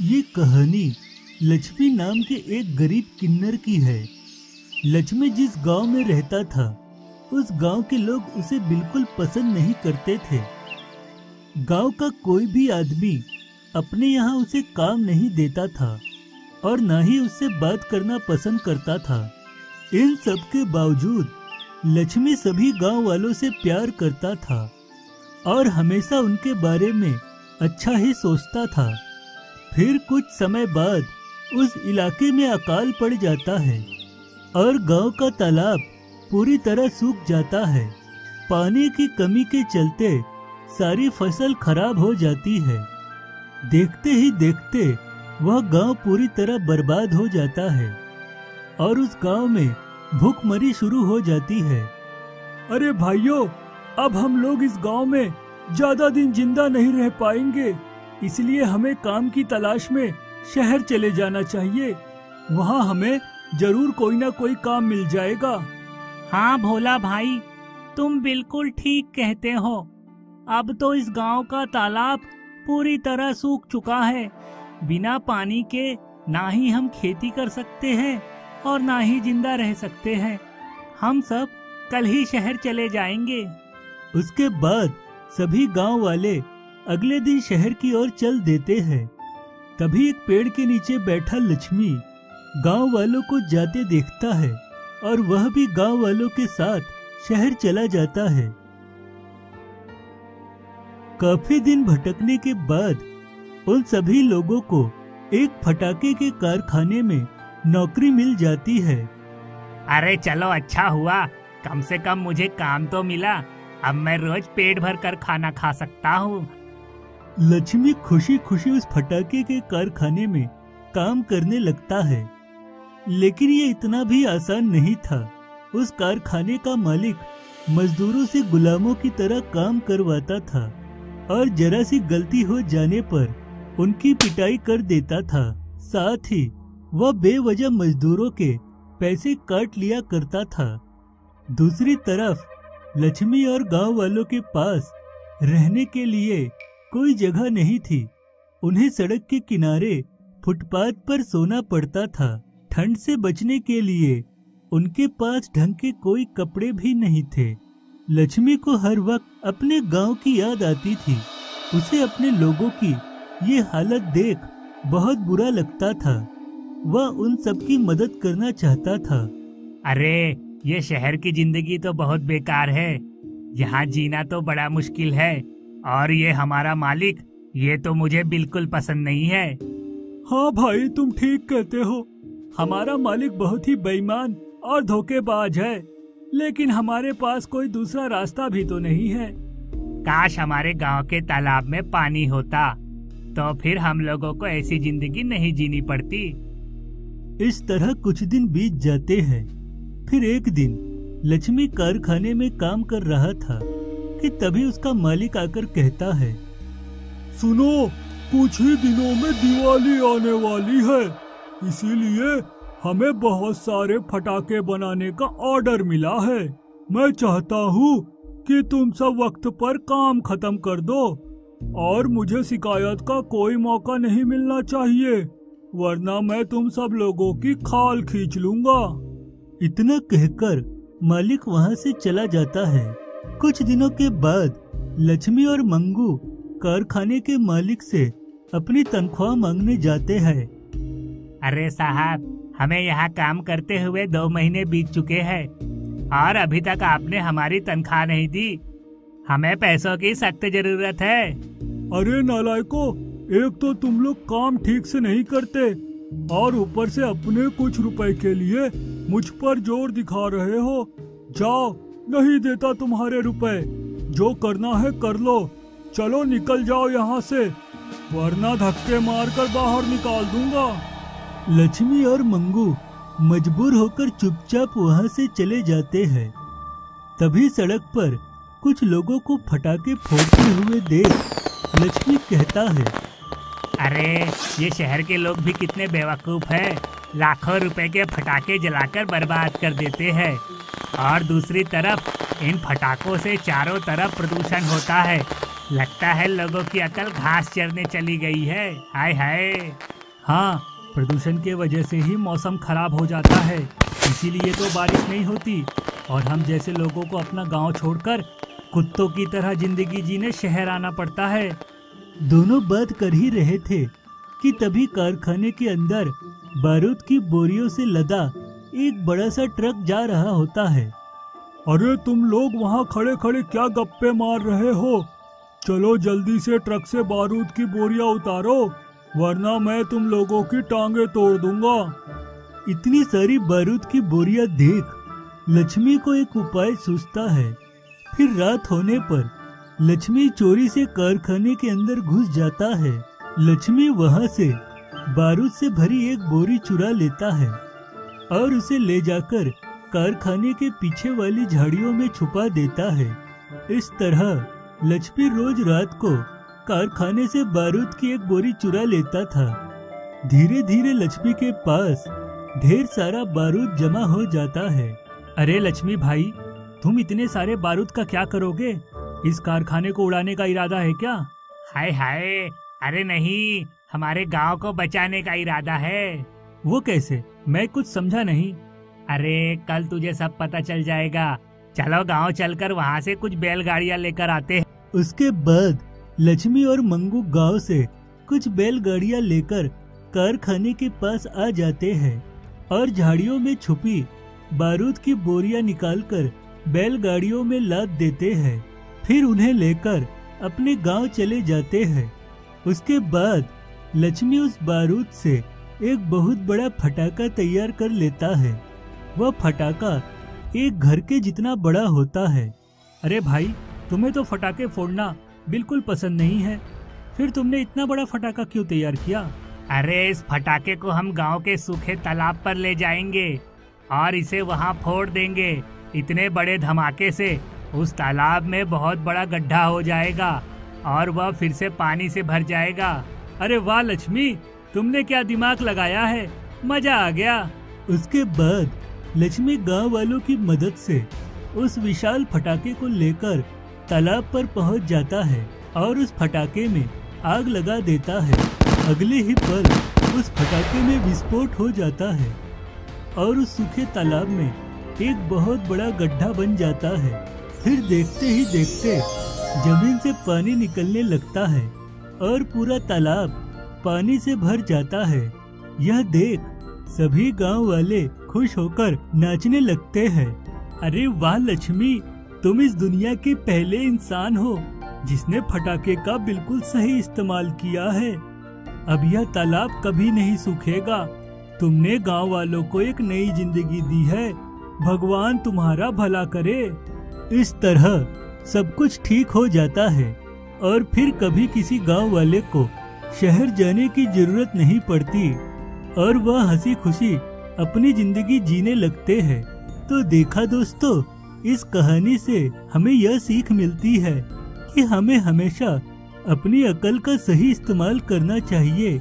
ये कहानी लक्ष्मी नाम के एक गरीब किन्नर की है। लक्ष्मी जिस गांव में रहता था, उस गांव के लोग उसे बिल्कुल पसंद नहीं करते थे। गांव का कोई भी आदमी अपने यहाँ उसे काम नहीं देता था और न ही उससे बात करना पसंद करता था। इन सब के बावजूद लक्ष्मी सभी गांव वालों से प्यार करता था और हमेशा उनके बारे में अच्छा ही सोचता था। फिर कुछ समय बाद उस इलाके में अकाल पड़ जाता है और गांव का तालाब पूरी तरह सूख जाता है। पानी की कमी के चलते सारी फसल खराब हो जाती है। देखते ही देखते वह गांव पूरी तरह बर्बाद हो जाता है और उस गांव में भूखमरी शुरू हो जाती है। अरे भाइयों, अब हम लोग इस गांव में ज्यादा दिन जिंदा नहीं रह पाएंगे, इसलिए हमें काम की तलाश में शहर चले जाना चाहिए। वहाँ हमें जरूर कोई ना कोई काम मिल जाएगा। हाँ भोला भाई, तुम बिल्कुल ठीक कहते हो। अब तो इस गांव का तालाब पूरी तरह सूख चुका है। बिना पानी के ना ही हम खेती कर सकते हैं और ना ही जिंदा रह सकते हैं। हम सब कल ही शहर चले जाएंगे। उसके बाद सभी गांव वाले अगले दिन शहर की ओर चल देते हैं। तभी एक पेड़ के नीचे बैठा लक्ष्मी गांव वालों को जाते देखता है और वह भी गांव वालों के साथ शहर चला जाता है। काफी दिन भटकने के बाद उन सभी लोगों को एक फटाके के कारखाने में नौकरी मिल जाती है। अरे चलो, अच्छा हुआ, कम से कम मुझे काम तो मिला। अब मैं रोज पेट भर कर खाना खा सकता हूँ। लक्ष्मी खुशी खुशी उस फटाके के कारखाने में काम करने लगता है, लेकिन ये इतना भी आसान नहीं था। उस कारखाने का मालिक मजदूरों से गुलामों की तरह काम करवाता था और जरा सी गलती हो जाने पर उनकी पिटाई कर देता था। साथ ही वह बेवजह मजदूरों के पैसे काट लिया करता था। दूसरी तरफ लक्ष्मी और गांव वालों के पास रहने के लिए कोई जगह नहीं थी। उन्हें सड़क के किनारे फुटपाथ पर सोना पड़ता था। ठंड से बचने के लिए उनके पास ढंग के कोई कपड़े भी नहीं थे। लक्ष्मी को हर वक्त अपने गांव की याद आती थी। उसे अपने लोगों की ये हालत देख बहुत बुरा लगता था। वह उन सबकी मदद करना चाहता था। अरे ये शहर की जिंदगी तो बहुत बेकार है। यहाँ जीना तो बड़ा मुश्किल है और ये हमारा मालिक, ये तो मुझे बिल्कुल पसंद नहीं है। हाँ भाई, तुम ठीक कहते हो। हमारा मालिक बहुत ही बेईमान और धोखेबाज है, लेकिन हमारे पास कोई दूसरा रास्ता भी तो नहीं है। काश हमारे गांव के तालाब में पानी होता, तो फिर हम लोगों को ऐसी जिंदगी नहीं जीनी पड़ती। इस तरह कुछ दिन बीत जाते हैं। फिर एक दिन लक्ष्मी कारखाने में काम कर रहा था कि तभी उसका मालिक आकर कहता है, सुनो, कुछ ही दिनों में दिवाली आने वाली है, इसीलिए हमें बहुत सारे फटाके बनाने का ऑर्डर मिला है। मैं चाहता हूँ कि तुम सब वक्त पर काम खत्म कर दो और मुझे शिकायत का कोई मौका नहीं मिलना चाहिए, वरना मैं तुम सब लोगों की खाल खींच लूंगा। इतना कहकर मालिक वहाँ से चला जाता है। कुछ दिनों के बाद लक्ष्मी और मंगू कारखाने के मालिक से अपनी तनख्वाह मांगने जाते हैं। अरे साहब, हमें यहाँ काम करते हुए 2 महीने बीत चुके हैं और अभी तक आपने हमारी तनख्वाह नहीं दी। हमें पैसों की सख्त जरूरत है। अरे नालायकों, एक तो तुम लोग काम ठीक से नहीं करते और ऊपर से अपने कुछ रुपए के लिए मुझ पर जोर दिखा रहे हो। जाओ, नहीं देता तुम्हारे रुपए। जो करना है कर लो। चलो निकल जाओ यहाँ से, वरना धक्के मारकर बाहर निकाल दूंगा। लक्ष्मी और मंगू मजबूर होकर चुपचाप वहाँ से चले जाते हैं। तभी सड़क पर कुछ लोगों को फटाके फोड़ते हुए देख लक्ष्मी कहता है, अरे ये शहर के लोग भी कितने बेवकूफ हैं। लाखों रुपए के फटाके जलाकर बर्बाद कर देते हैं और दूसरी तरफ इन फटाकों से चारों तरफ प्रदूषण होता है। लगता है लोगों की अकल घास चरने चली गई है। हाय हाय। हाँ, प्रदूषण के वजह से ही मौसम खराब हो जाता है, इसीलिए तो बारिश नहीं होती और हम जैसे लोगों को अपना गांव छोड़कर कुत्तों की तरह जिंदगी जीने शहर आना पड़ता है। दोनों बात कर ही रहे थे कि तभी कारखाने के अंदर बारूद की बोरियों से लदा एक बड़ा सा ट्रक जा रहा होता है। अरे तुम लोग वहाँ खड़े खड़े क्या गप्पे मार रहे हो? चलो जल्दी से ट्रक से बारूद की बोरियां उतारो, वरना मैं तुम लोगों की टांगे तोड़ दूंगा। इतनी सारी बारूद की बोरियां देख लक्ष्मी को एक उपाय सूझता है। फिर रात होने पर लक्ष्मी चोरी से कारखाने के अंदर घुस जाता है। लक्ष्मी वहां से बारूद से भरी एक बोरी चुरा लेता है और उसे ले जाकर कारखाने के पीछे वाली झाड़ियों में छुपा देता है। इस तरह लक्ष्मी रोज रात को कारखाने से बारूद की एक बोरी चुरा लेता था। धीरे धीरे लक्ष्मी के पास ढेर सारा बारूद जमा हो जाता है। अरे लक्ष्मी भाई, तुम इतने सारे बारूद का क्या करोगे? इस कारखाने को उड़ाने का इरादा है क्या? हाय हाय, अरे नहीं, हमारे गांव को बचाने का इरादा है। वो कैसे? मैं कुछ समझा नहीं। अरे कल तुझे सब पता चल जाएगा। चलो गांव चलकर वहाँ से कुछ बैलगाड़ियाँ लेकर आते हैं। उसके बाद लक्ष्मी और मंगू गांव से कुछ बैलगाड़ियाँ लेकर कारखाने के पास आ जाते हैं और झाड़ियों में छुपी बारूद की बोरियां निकालकर बैलगाड़ियों में लाद देते हैं। फिर उन्हें लेकर अपने गांव चले जाते हैं। उसके बाद लक्ष्मी उस बारूद से एक बहुत बड़ा फटाका तैयार कर लेता है। वह फटाका एक घर के जितना बड़ा होता है। अरे भाई, तुम्हें तो फटाके फोड़ना बिल्कुल पसंद नहीं है, फिर तुमने इतना बड़ा फटाका क्यों तैयार किया? अरे इस फटाके को हम गांव के सूखे तालाब पर ले जाएंगे और इसे वहां फोड़ देंगे। इतने बड़े धमाके से उस तालाब में बहुत बड़ा गड्ढा हो जाएगा और वह फिर से पानी से भर जाएगा। अरे वाह लक्ष्मी, तुमने क्या दिमाग लगाया है, मजा आ गया। उसके बाद लक्ष्मी गांव वालों की मदद से उस विशाल फटाके को लेकर तालाब पर पहुंच जाता है और उस फटाके में आग लगा देता है। अगले ही पल उस फटाके में विस्फोट हो जाता है और उस सूखे तालाब में एक बहुत बड़ा गड्ढा बन जाता है। फिर देखते ही देखते जमीन से पानी निकलने लगता है और पूरा तालाब पानी से भर जाता है। यह देख सभी गांव वाले खुश होकर नाचने लगते हैं। अरे वाह लक्ष्मी, तुम इस दुनिया के पहले इंसान हो जिसने फटाके का बिल्कुल सही इस्तेमाल किया है। अब यह तालाब कभी नहीं सूखेगा। तुमने गांव वालों को एक नई जिंदगी दी है। भगवान तुम्हारा भला करे। इस तरह सब कुछ ठीक हो जाता है और फिर कभी किसी गांव वाले को शहर जाने की जरूरत नहीं पड़ती और वह हंसी खुशी अपनी जिंदगी जीने लगते हैं। तो देखा दोस्तों, इस कहानी से हमें यह सीख मिलती है कि हमें हमेशा अपनी अकल का सही इस्तेमाल करना चाहिए